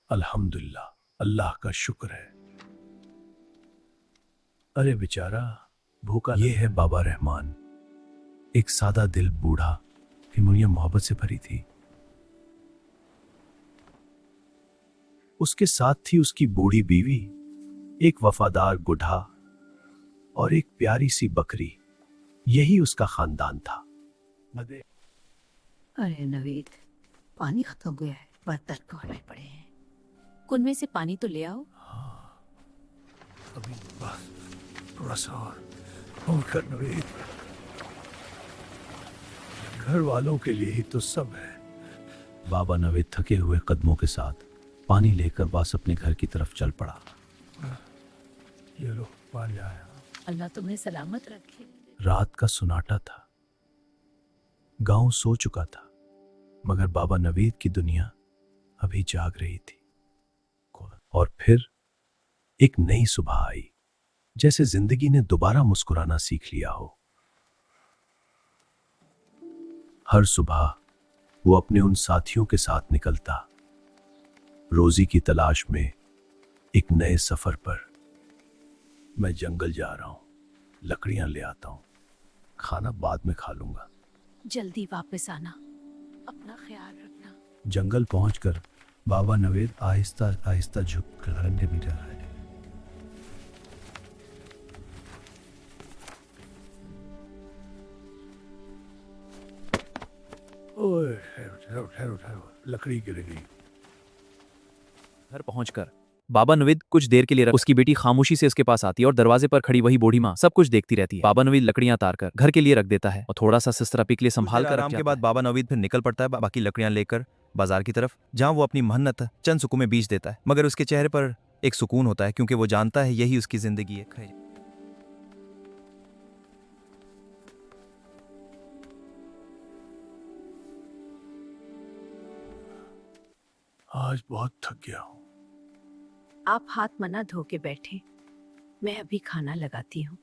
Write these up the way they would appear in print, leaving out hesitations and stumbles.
अल्हम्दुलिल्लाह, अल्लाह का शुक्र है। अरे बेचारा भूखा। ये है बाबा रहमान, एक सादा दिल बूढ़ा, फिमुनिया मोहब्बत से भरी थी। उसके साथ थी उसकी बूढ़ी बीवी, एक वफादार गुढ़ा और एक प्यारी सी बकरी। यही उसका खानदान था। अरे नवीद, पानी खत्म हो गया है, बर्तन धोने पड़े हैं। कुनवे से पानी तो ले आओ। अभी बस थोड़ा सा और कर नवीद। घर वालों के लिए ही तो सब है। बाबा नवीद थके हुए कदमों के साथ पानी लेकर वास अपने घर की तरफ चल पड़ा। ये लो पानी आया। अल्लाह तुम्हें सलामत रखे। रात का सुनाटा था, गांव सो चुका था, मगर बाबा नवीद की दुनिया अभी जाग रही थी। और फिर एक नई सुबह आई, जैसे जिंदगी ने दोबारा मुस्कुराना सीख लिया हो। हर सुबह वो अपने उन साथियों के साथ निकलता, रोजी की तलाश में एक नए सफर पर। मैं जंगल जा रहा हूं, लकड़ियां ले आता हूं, खाना बाद में खा लूंगा। जल्दी वापस आना, अपना ख्याल रखना। जंगल पहुंचकर बाबा नवेद आहिस्ता आहिस्ता झुक कर भी रहा है। ओए ठहरो ठहरो ठहरो, लकड़ी गिर गई। घर पहुंचकर बाबा नवीद कुछ देर के लिए उसकी बेटी खामोशी से उसके पास आती है और दरवाजे पर खड़ी वही बूढ़ी माँ सब कुछ देखती रहती है। बाबा नवीद लकड़ियां तारकर घर के लिए रख देता है और थोड़ा सा सिस्तरापी के लिए संभाल कर आराम के बाद बाबा नवीद फिर निकल पड़ता है बाकी लकड़ियां लेकर बाजार की तरफ, जहां वो अपनी मेहनत चंद सुकून में बीच देता है। मगर उसके चेहरे पर एक सुकून होता है, क्योंकि वो जानता है यही उसकी जिंदगी है। आज बहुत थक गया हूं। आप हाथ मना धो के बैठे, मैं अभी खाना लगाती हूँ।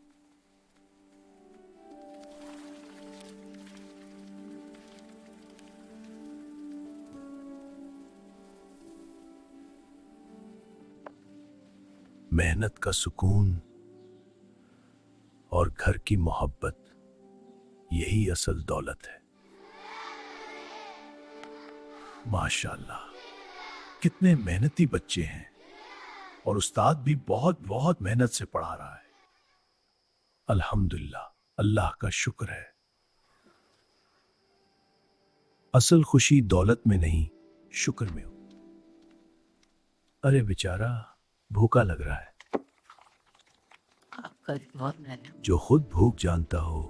मेहनत का सुकून और घर की मोहब्बत, यही असल दौलत है। माशाल्लाह, कितने मेहनती बच्चे हैं और उस्ताद भी बहुत बहुत मेहनत से पढ़ा रहा है। अल्हम्दुलिल्लाह, अल्लाह का शुक्र है। असल खुशी दौलत में नहीं, शुक्र में हो। अरे बेचारा भूखा लग रहा है। आपका बहुत मेहनत। जो खुद भूख जानता हो